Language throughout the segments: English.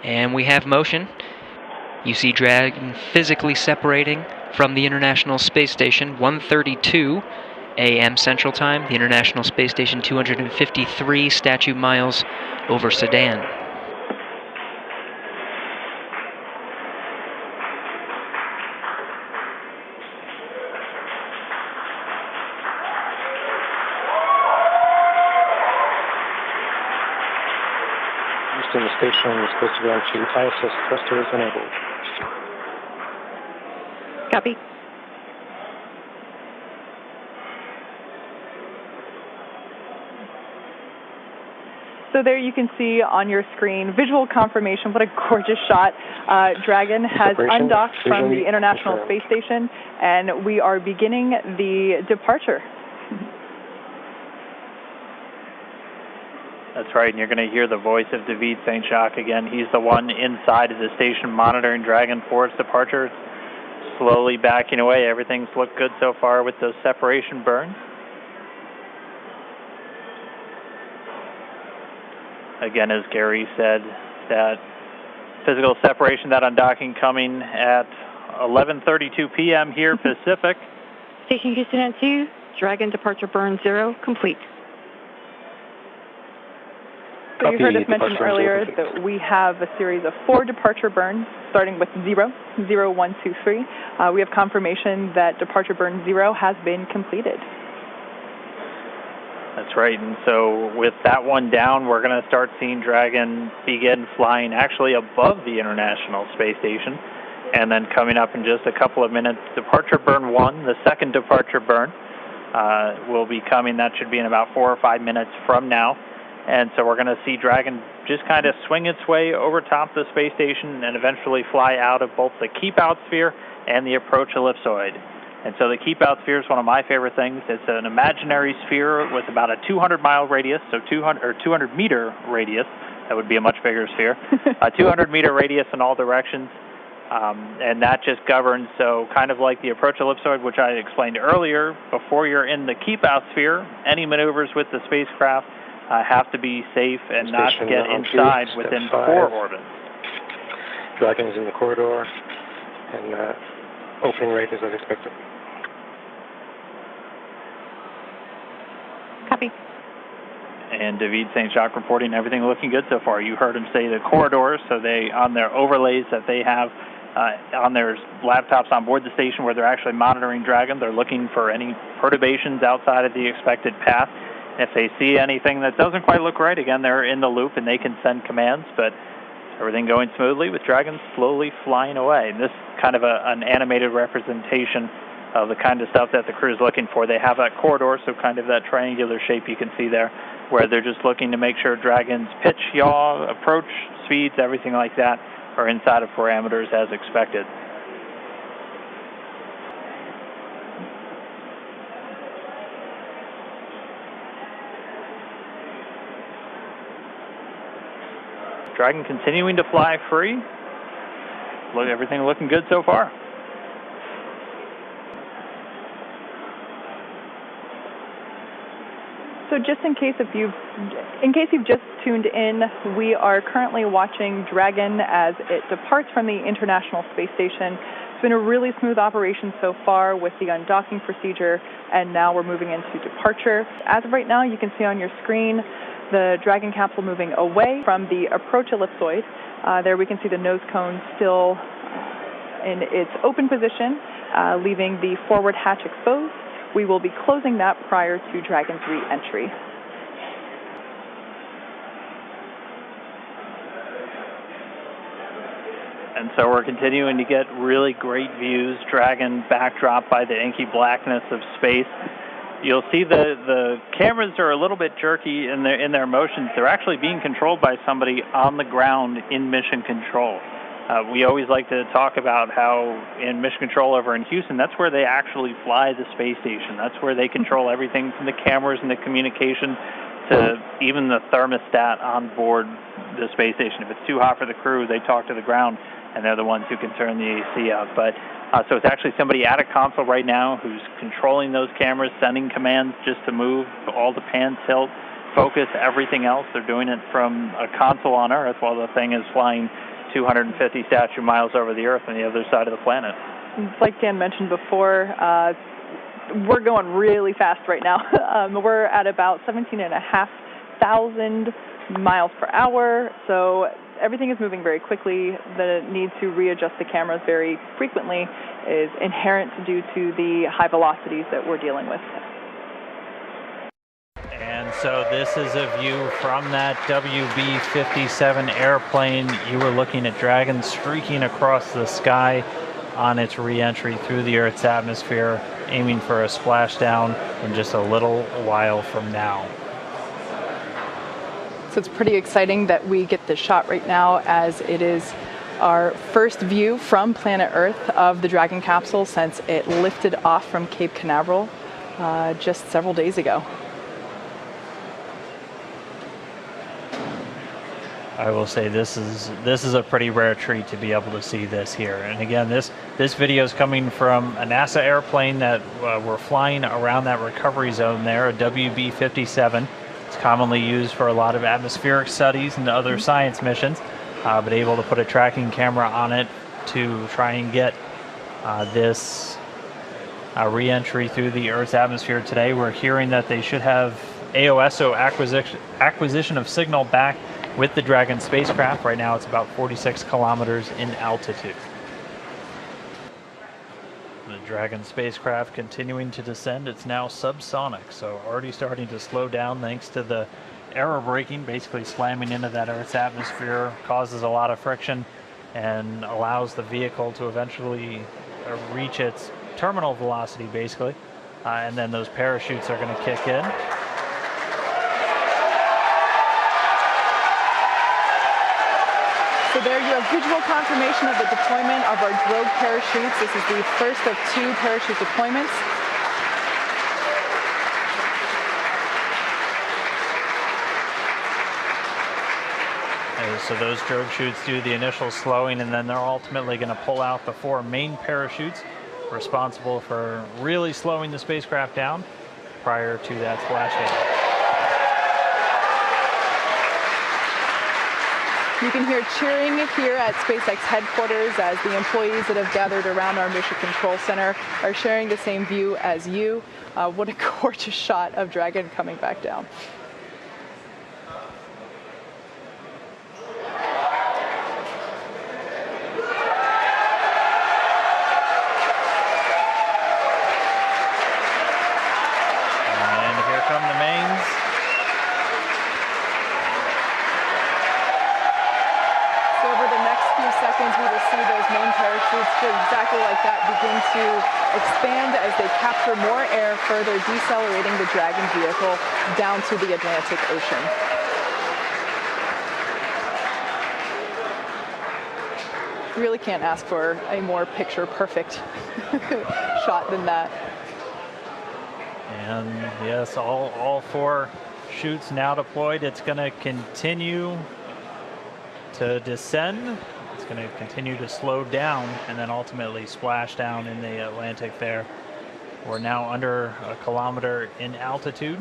And we have motion. You see Dragon physically separating from the International Space Station, 1:32 a.m. Central Time. The International Space Station, 253 statute miles over Sudan. The station is supposed to go into ISS thrusters enabled. Copy. So there you can see on your screen visual confirmation. What a gorgeous shot. Dragon has undocked from the International Space Station, and we are beginning the departure. That's right, and you're going to hear the voice of David St. Jacques again. He's the one inside of the station monitoring Dragon for its departure. Slowly backing away. Everything's looked good so far with those separation burns. Again, as Gary said, that physical separation, that undocking coming at 11:32 p.m. here Pacific. Station Houston at 2, Dragon departure burn 0, complete. So you heard us mention earlier that we have a series of 4 departure burns, starting with 0, 0, 1, 2, 3. We have confirmation that departure burn 0 has been completed. That's right, and so with that one down, we're going to start seeing Dragon begin flying actually above the International Space Station, and then coming up in just a couple of minutes, departure burn 1, the second departure burn, will be coming. That should be in about 4 or 5 minutes from now. And so we're going to see Dragon just kind of swing its way over top the space station and eventually fly out of both the keep-out sphere and the approach ellipsoid. And so the keep-out sphere is one of my favorite things. It's an imaginary sphere with about a 200-mile radius, so 200-meter radius. That would be a much bigger sphere. A 200-meter radius in all directions. And that just governs, so kind of like the approach ellipsoid, which I explained earlier, before you're in the keep-out sphere, any maneuvers with the spacecraft have to be safe and not get inside within 4 orbits. Dragon is in the corridor, and opening rate is as expected. Copy. And David St. Jacques reporting everything looking good so far. You heard him say the corridors, so they, on their overlays that they have on their laptops on board the station where they're actually monitoring Dragon, they're looking for any perturbations outside of the expected path. If they see anything that doesn't quite look right, again, they're in the loop and they can send commands, but everything going smoothly with Dragon slowly flying away. And this kind of an animated representation of the kind of stuff that the crew is looking for. They have that corridor, so kind of that triangular shape you can see there, where they're just looking to make sure Dragon's pitch, yaw, approach, speeds, everything like that are inside of parameters as expected. Dragon continuing to fly free. Look, everything looking good so far. So just in case you've just tuned in, we are currently watching Dragon as it departs from the International Space Station. It's been a really smooth operation so far with the undocking procedure, and now we're moving into departure. As of right now, you can see on your screen the Dragon capsule moving away from the approach ellipsoid. There we can see the nose cone still in its open position, leaving the forward hatch exposed. We will be closing that prior to Dragon's re-entry. And so we're continuing to get really great views. Dragon backdrop by the inky blackness of space. You'll see the cameras are a little bit jerky in their motions. They're actually being controlled by somebody on the ground in mission control. We always like to talk about how in mission control over in Houston, that's where they actually fly the space station. That's where they control everything from the cameras and the communication to even the thermostat on board the space station. If it's too hot for the crew, they talk to the ground, and they're the ones who can turn the AC up. But so it's actually somebody at a console right now who's controlling those cameras, sending commands just to move all the pan, tilt, focus, everything else. They're doing it from a console on Earth while the thing is flying 250 statute miles over the Earth on the other side of the planet. Like Dan mentioned before, we're going really fast right now. We're at about 17,500 miles per hour, so everything is moving very quickly. The need to readjust the cameras very frequently is inherent due to the high velocities that we're dealing with. And so this is a view from that WB-57 airplane. You were looking at Dragon streaking across the sky on its re-entry through the Earth's atmosphere, aiming for a splashdown in just a little while from now. So it's pretty exciting that we get this shot right now, as it is our first view from planet Earth of the Dragon capsule since it lifted off from Cape Canaveral just several days ago. I will say this is a pretty rare treat to be able to see this here. And again, this video is coming from a NASA airplane that we're flying around that recovery zone there, a WB-57. It's commonly used for a lot of atmospheric studies and other science missions, but able to put a tracking camera on it to try and get this re-entry through the Earth's atmosphere today. We're hearing that they should have AOSO acquisition of signal back with the Dragon spacecraft. Right now it's about 46 kilometers in altitude. The Dragon spacecraft continuing to descend. It's now subsonic, so already starting to slow down thanks to the aero braking, basically slamming into that Earth's atmosphere, causes a lot of friction and allows the vehicle to eventually reach its terminal velocity, basically. And then those parachutes are going to kick in. So there you have visual confirmation of the deployment of our drogue parachutes. This is the first of 2 parachute deployments. So those drogue chutes do the initial slowing, and then they're ultimately going to pull out the 4 main parachutes responsible for really slowing the spacecraft down prior to that splashdown. You can hear cheering here at SpaceX headquarters as the employees that have gathered around our Mission Control Center are sharing the same view as you. What a gorgeous shot of Dragon coming back down. And here come the mains. Over the next few seconds, we will see those main parachutes just exactly like that begin to expand as they capture more air, further decelerating the Dragon vehicle down to the Atlantic Ocean. Really can't ask for a more picture-perfect shot than that. And yes, all 4 chutes now deployed. It's going to continue to descend. It's going to continue to slow down and then ultimately splash down in the Atlantic there. We're now under 1 kilometer in altitude.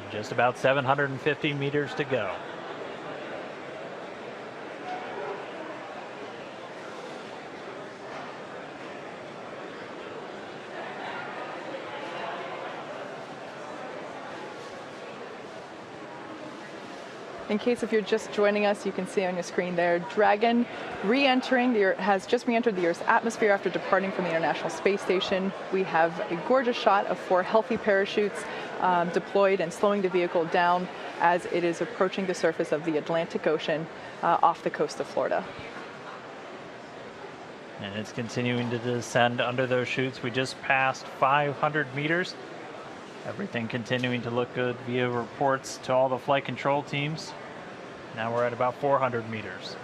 Just about 750 meters to go. In case if you're just joining us, you can see on your screen there, Dragon has just re-entered the Earth's atmosphere after departing from the International Space Station. We have a gorgeous shot of 4 healthy parachutes deployed and slowing the vehicle down as it is approaching the surface of the Atlantic Ocean off the coast of Florida. And it's continuing to descend under those chutes. We just passed 500 meters. Everything continuing to look good via reports to all the flight control teams. Now we're at about 400 meters.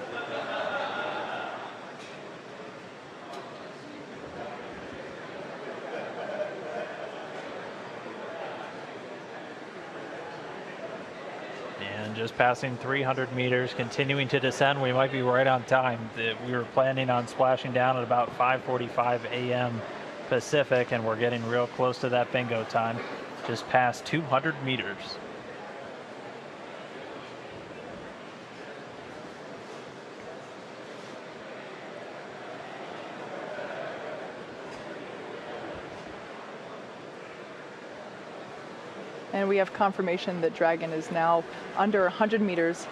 And just passing 300 meters, continuing to descend. We might be right on time. We were planning on splashing down at about 5:45 a.m. Pacific, and we're getting real close to that bingo time. Just past 200 meters. And we have confirmation that Dragon is now under 100 meters,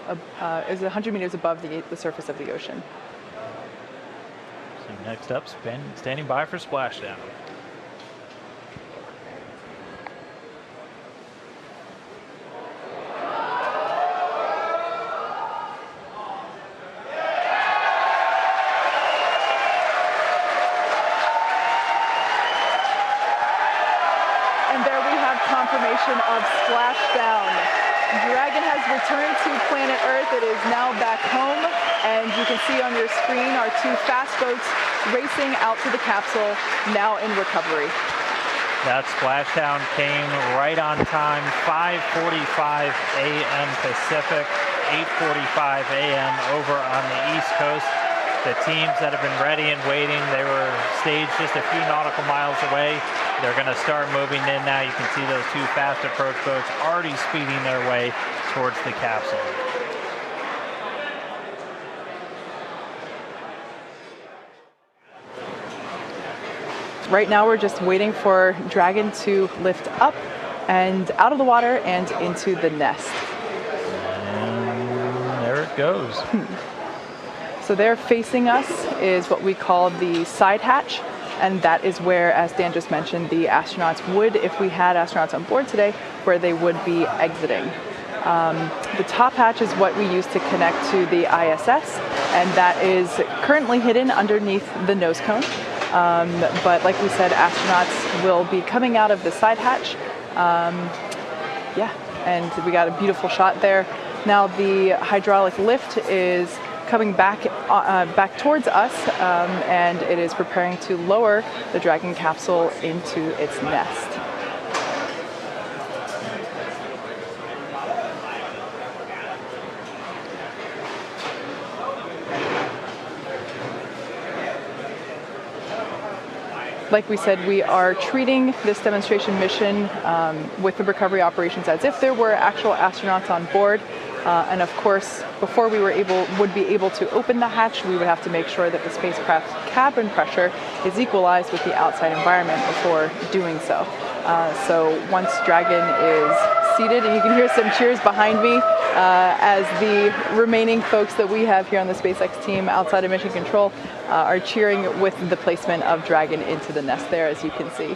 is 100 meters above the surface of the ocean. So next up, standing by for splashdown. Of splashdown. Dragon has returned to planet Earth. It is now back home, and you can see on your screen our 2 fast boats racing out to the capsule, now in recovery. That splashdown came right on time, 5:45 a.m. Pacific, 8:45 a.m. over on the East Coast. The teams that have been ready and waiting, they were staged just a few nautical miles away. They're going to start moving in now. You can see those 2 fast approach boats already speeding their way towards the capsule. Right now we're just waiting for Dragon to lift up and out of the water and into the nest. And there it goes. So there facing us is what we call the side hatch, and that is where, as Dan just mentioned, the astronauts would, if we had astronauts on board today, where they would be exiting. The top hatch is what we use to connect to the ISS, and that is currently hidden underneath the nose cone. But like we said, astronauts will be coming out of the side hatch. And we got a beautiful shot there. Now the hydraulic lift is coming back towards us, and it is preparing to lower the Dragon capsule into its nest. Like we said, we are treating this demonstration mission with the recovery operations as if there were actual astronauts on board. And of course, before we would be able to open the hatch, we would have to make sure that the spacecraft's cabin pressure is equalized with the outside environment before doing so. So once Dragon is seated, and you can hear some cheers behind me as the remaining folks that we have here on the SpaceX team outside of Mission Control are cheering with the placement of Dragon into the nest there, as you can see.